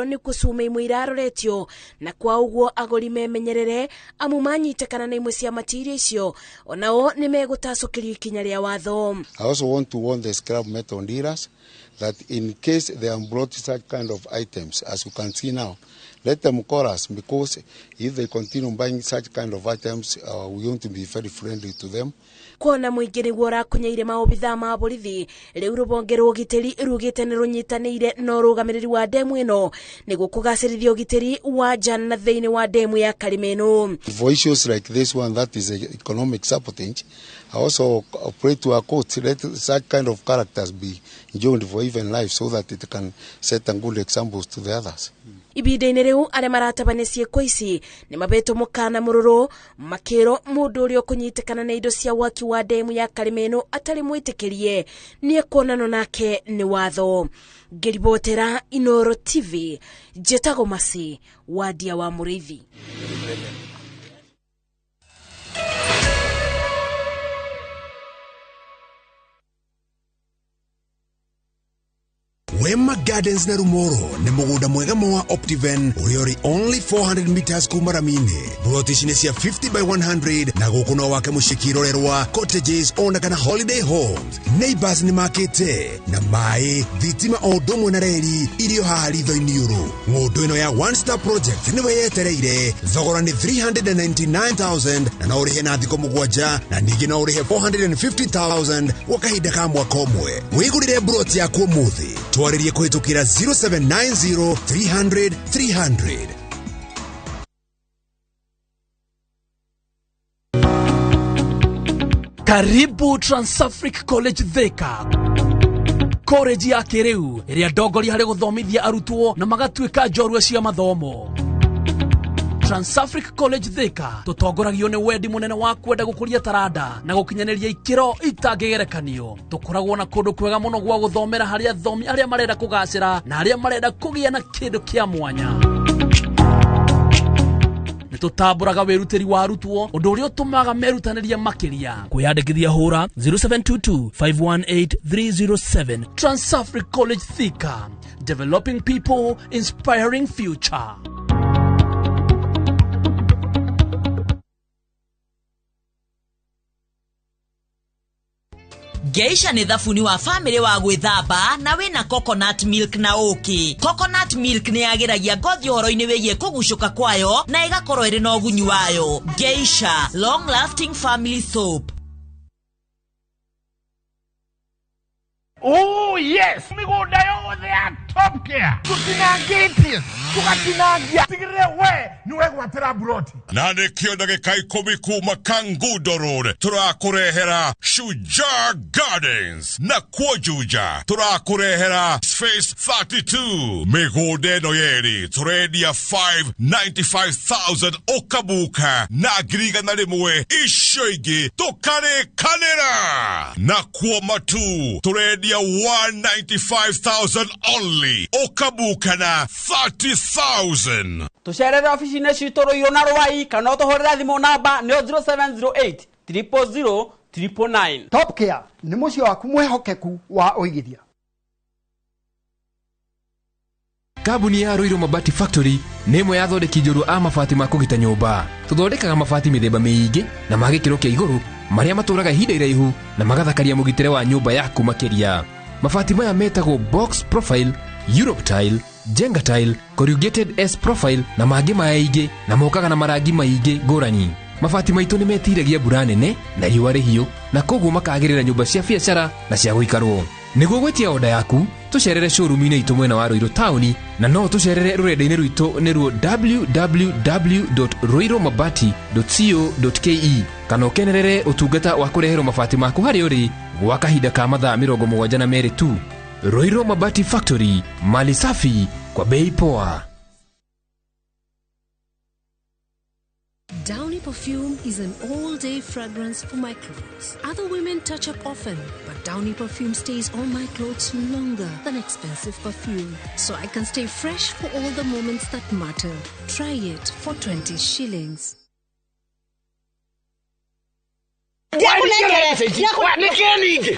ni kusuma imwe iraroretio na kwa uguo agori memenyerere amu manyitekana na imwe cia material icio onao ni megutacukirio ikinya ria watho. I also want to warn the scrap metal dealers that in case they have brought such kind of items, as you can see now, let them call us, because if they continue buying such kind of items, we want to be very friendly to them. Kuona muingi niguo rakunyaire maobitha ma borithi riu rubonge rwa ugitiri rugite ni runyitanire no rugamiriri wa demu ino niguo kugacirithia ugitiri wa jana thiini wa demu ya Karimeno. For issues like this one that is economic sabotage, I also pray to our courts, let such kind of characters be enjoined for even life so that it can set a good examples to the others. Ibida-ini riu aria maratabania ciiko ici ni mabeto mukana mururu makiro mundu uria kunyitikana na indo cia waki wa demu ya Karimeno atari mwitikirie ni ekonano nake ni watho. Ngiribotera Inoro TV, Jetago Masi, wadia wa Murithi. Wema Gardens na Rumoro ni mugunda mwega mwa Optiven uriori only 400 meters kumaramine. Brotishine cia 50 by 100 na gukuno wake mushikirorerwa cottages ona kana holiday homes. Neighbors ni makete na mai thitima o domwe na reri irio hali thoiniuru. Ngundu ino ya one star project ni weyetereire thogora ni 399,000 na no urihe na thiko mugwanja na ningi no urihe 450,000 wakahinda ka mwaka omwe. Wigurire brot ya kwa muthi twaririe kuhitukira 0790 300 300. Karibu Transafric College Thika, college ya kiriu iria ndongori hari guthomithia arutwo na magatuika njorua cia mathomo. Transafric College Thika tutongoragio ni wendi munene wa kwenda gukuria taranda na gukinyaniria ikiro itangigerekanio. Tukoragwo na kundu kwega muno gwa guthomera haria athomi aria marenda kugacira na aria marenda kugia na kindu kia mwanya. Nitutamburaga wirutiri wa arutwo undu uria utumaga merutaniria makiria. Kwiyandikithia hura 0722 518 307. Transafric College Thika, developing people, inspiring future. Geisha ni thafuni wa family wa gwithamba na wina coconut milk na uki. Coconut milk ni agiragia ngothi horo-ini wigie kugucuka kwayo na igakorwo iri na ugunyu wayo. Geisha, long lasting family soap. Oh yes, migunda yothe ya Top Care tutinangĩtie tugatinagia tigire we niwe gwatĩra broti na nĩkĩo ndagĩka 10 kuma Kangundo Road tũrakurehera Shujaa Gardens na Kuojuja tũrakurehera Space 32 mĩgũnda ĩno yerĩ tũrendia 595,000 ũkabuka na ngirigana rĩmwe icio ingĩ tũkarĩkanĩra na Kuomatu tũrendia 195,000 only okabuka na 30,000. Tusherere ofisi-inĩ citũ Ruiru na Rwai kana ũtũhũrĩre thimũ namba nĩ 0708 000 999. Top Care nĩ mũciĩ waku mwehokeku wa ũigithia. Kabuni ya Ruiru Mabati Factory nĩ ĩmwe ya thondeki njũru a mabati ma kũgita nyũmba. Tũthondekaga mabati mĩthemba mĩingĩ na ma gĩkĩro kĩa igũrũ marĩa matũraga ihinda iraihu na magathakaria mũgitĩre wa nyũmba yaku makĩria. Mabati maya metagwo box profile, Europe tile, Jenga tile, corrugated S profile na mangĩ maingĩ na mokaga na marangi maingĩ ngũrani. Mabati maitũ nĩ metiragia mbura nene na riũa rĩhiũ na koguo makagĩrĩra nyũmba cia biacara na cia gũikarwo. Nĩguo gwetia oda yaku tucerere showroom-inĩ itũ mwena wa Ruiru town na no tucerere rurenda-inĩ rwitũ nĩruo www.ruirumabati.co.ke kana ũkenerere ũtungata wa kũreherwo mabati maku harĩa ũrĩ gwa kahinda ka mathaa 72 tu. Ruiru Mabati Factory, mali safi kwa bei poa. Downy Perfume is an all-day fragrance for my clothes. Other women touch up often, but Downy Perfume stays on my clothes longer than expensive perfume. So I can stay fresh for all the moments that matter. Try it for 20 shillings.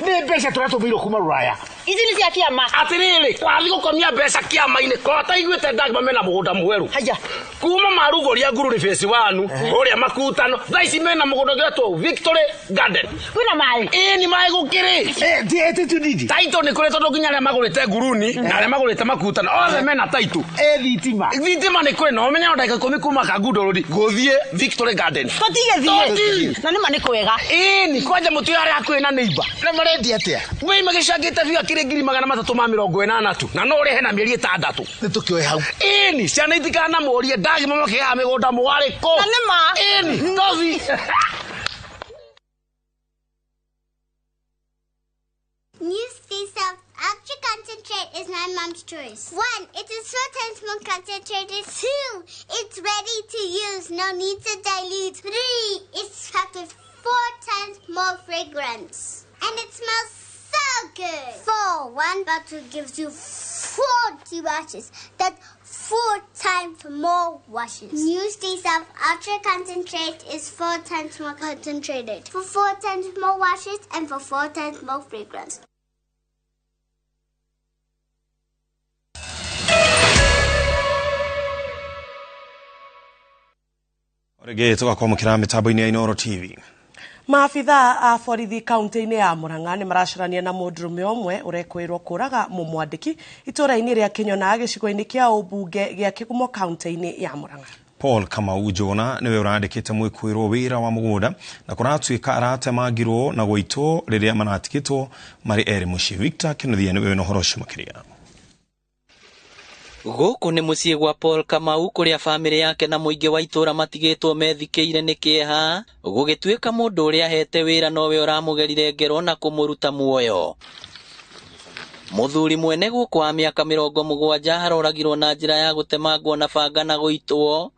Nĩ mbeca tũratũmĩirwo kuma Rũraya. Ici nĩ cia kĩama. Atĩrĩrĩ, wathi gũkonia mbeca kĩama-inĩ kota iguĩte ndagima mena mũgũnda mwerũ. Haya. Kuma marugũria ngururi phase 1 ũrĩa makutano. Thaa ici mena mũgũnda ũgetwo Victory Garden. Kwĩna maĩ. Nĩ maĩ gũkĩrĩ. Ndiĩte tunidi. Taito nĩ kũrĩ tondũ nginya arĩa magũrĩte nguruni na arĩa magũrĩte makutano othe mena taito. Thitima. Thitima nĩ kũrĩ na ũmenya ndagĩka 10 kuma Kangundo Road gũthiĩ Victory Garden. Tũtigĩthiĩ. Na nĩma nĩ kwega. Nĩ kwanja mũtu yarĩ hakuhĩ na neighbor. Na marendia atĩa? Wei magĩcangĩte biũ akĩrĩ 380 tu na no ũrĩhe na mĩeri 6. Nĩ tũkĩoe hau. Ni ciana itikana mũrie ndagima makĩgaga mĩgũnda mwarĩko. Na nĩma. Novi. New Cecil Ultra Concentrate is my mom's choice. 1, it is 4 times more concentrated. 2, it's ready to use, no need to dilute. 3, it's packed with 4 times more fragrance. And it smells so good. 4, one bottle gives you 40 washes. That's 4 times more washes. New Cecil Ultra Concentrate is 4 times more concentrated. For 4 times more washes and for 4 times more fragrance. Rege tugakomokera mitambo-ini ya Inooro TV. Maabitha a borithi kaunti-inĩ ya Murang'a nĩ maracurania na mũndũrũme ũmwe ũrekwĩrwo kũraga mũmwandĩki itũũra-inĩ rĩa Kĩnyona gĩcigo-inĩ kĩa ũmbunge gĩa Kĩgumo kaunti-inĩ ya Murang'a. Paul Kamau Jona niwe ũrandĩkĩte mwĩkũĩrwo wĩra wa mũgũnda na kũratuĩka aratemangirwo na gũitwo rĩrĩa manatikĩtwo marĩ erĩ mũciĩ. Victor Kĩnuthia niwe wĩna ũhoro ũcio makĩria. Gũkũ nĩ mũciĩ gwa Paul Kamau kũrĩa bamĩrĩ yake na mũingĩ wa itũũra matigĩtwo methikĩire nĩ kĩeha gũgĩtuĩka mũndũ ũrĩa ahete wĩra nowe ũramũgerire ngero na kũmũruta muoyo. Mũthuri mwene gũkũ wa mĩaka 70 haroragirwo na njĩra ya gũtemangwo na banga na gũitwo.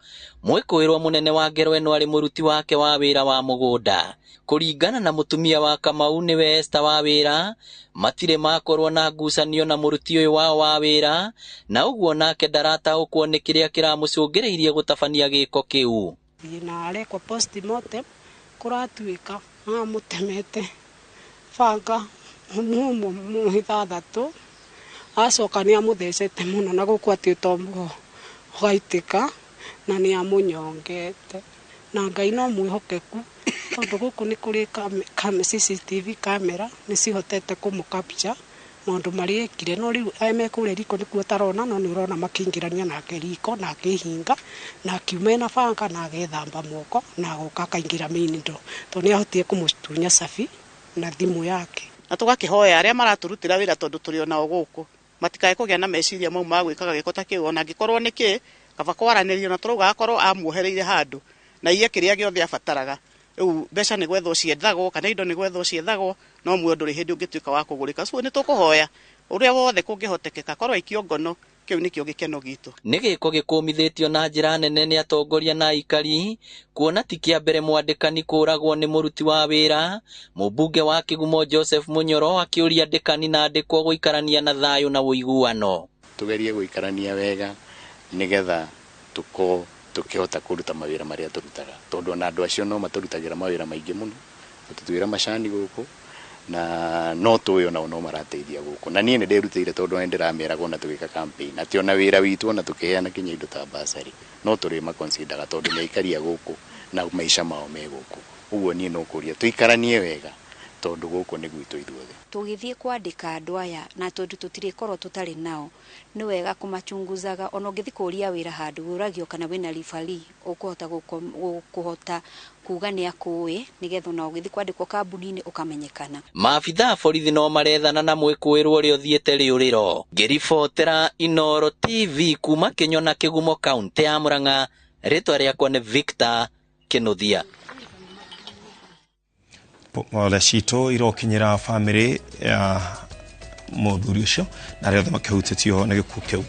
Mwĩkũĩrwo mũnene wa ngero ĩno arĩ mũruti wake wa wĩra wa mũgũnda. Kũringana na mũtumia wa Kamau nĩwe Esther wa wĩra, matirĩ makorwo na ngucanio na mũruti ũyũ wao wa wĩra, na ũguo nake ndarataũkwo nĩ kĩrĩa kĩramũcũngĩrĩirie gũtabania gĩko kĩu. Na arekwo postmortem kũratuĩka mũtemete banga mũhithathatũ acoka nĩ amũthecete mũno na gũkũ atĩ ũtombo ũgaitĩka na nĩ amũnyongete na Ngai no mwĩhokeku tondũ gũkũ nĩ kũrĩ CCTV kamera nĩ cihotete kũmũcapture maũndũ marĩa ekire no rĩu kũrĩa riko nĩkuo tarona no nĩ ũrona makĩingĩrania nake riko na akĩhinga na akiuma na banga na agethamba moko na agoka akaingĩra mainindo tondũ nĩ ahotire kũmũtunya cabi na thimũ yake. Na tũgakĩhoya arĩa maratũrutĩra wĩra tondũ tũrĩ onao gũkũ matikae kũgĩa na meciria mau ma gwĩkaga gĩko ta kĩu ona angĩkorwo nĩ kĩ kaba kwaranĩrio na tũrauga akorwo amuohereire handũ na iye kĩrĩa gĩothe abataraga. Rĩu mbeca nĩ gwethwo ciethagwo kana indo nĩ gwethwo ciethagwo no muoyo ndũrĩ hĩndĩ ũngĩtuĩka wa kũgũrĩka. So nĩ tũkũhoya ũrĩa wothe kũngĩhotekeka korwo ikio ngono kĩu nĩkĩo gĩkeno gitũ. Nĩ gĩko gĩkũmithĩtio na njĩra nene nĩ atongoria na aikari kuona ti kĩa mbere mwandĩkani kũragwo nĩ mũruti wa wĩra. Mũmbunge wa Kĩgumo Joseph Munyoro akĩũria andĩkani na andĩkwo gũikarania na thayũ na ũiguano. Tugerie gũikarania wega nĩgetha tukĩhota kũruta mawĩra marĩa tũrutaga tondũ na andũ acio no matũrutagĩra mawĩra maingĩ mũno tũtuĩra macani gũkũ na no tũĩ ona no marateithia gũkũ na niĩ nĩ ndĩrutĩire tondũ nĩ ndĩrameraga na tũgĩka campaign atĩ ona wĩra witũ ona tũkĩheana kinya indo ta basari no tũrĩ maconsideraga tondũ nĩ aikaria gũkũ na maica mao me gũkũ. Ũguo niĩ no kũria tũikaranie wega tondũ gũkũ nĩ gwitũ ithuothe. Tũgĩthiĩ kwandĩka andũ aya na tondũ tũtirĩkorwo tũtarĩ nao nĩ wega kũmachunguzaga ona ũngĩthiĩ kũria wĩra handũ ũragio kana wĩna ribari ũkũhota kuga nĩ akũĩ nĩgetha ona ũgĩthiĩ kwandĩkwo kambuni-inĩ ũkamenyekana. Maabitha a borithi no marethana na mwĩkũĩrwo ũrĩa ũthiĩte rĩũrĩro. Ngĩribotera Inooro TV kuma Kĩnyona Kĩgumo kaunti ya Murang'a, rĩtwa rĩakwa nĩ Victor Kĩnuthia. Wale citũ irokinyĩra bamĩrĩ ya mũthuri ũcio na arĩa othe makĩhutĩtio nĩ gĩkuũ kĩu.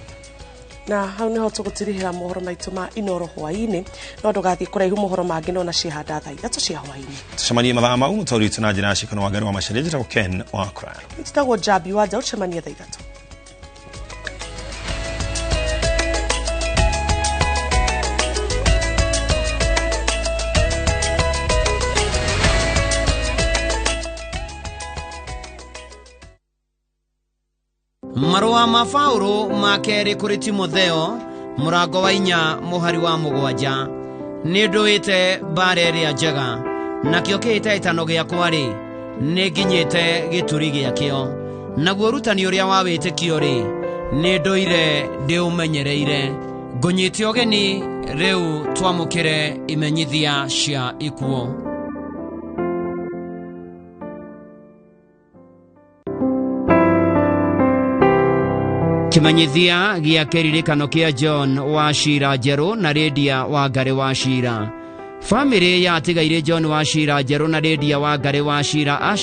Na hau nĩho tũgũtirihĩra mohoro maitũ ma Inooro hwaĩ-inĩ no ndũgathiĩ kũraihu mohoro mangĩ no na ciĩhanda thaa 3 cia hwaĩ-inĩ. Tucemanie mathaa mau mũtaũri witũ na njĩra ya cikano wa Ngarĩ wa Macharia njĩtagwo Ken wa Crown. Njĩtagwo Jabi wa Njaũ, tucemanie thaa 3. Marua ma Paulo ma keri kuri Timotheo murango wa 4 muhari wa 7 nĩ ndũĩte mbara ĩrĩa njega nakĩo kĩhĩtahĩtano gĩakwa rĩ nĩ nginyĩte gĩturi gĩakĩo naguo ũrutani ũrĩa wa wĩtĩkio rĩ nĩ ndũire ndĩũmenyereire ngũnyĩte ũgeni rĩu twamũkĩre imenyithia cia ikuo. Kimenyithia gĩa kĩririkano kĩa John wa Shira Njerũ na Lydia wa Ngare wa Shira. Family yatigaire John wa Shira Njerũ na Lydia wa Ngare wa Shira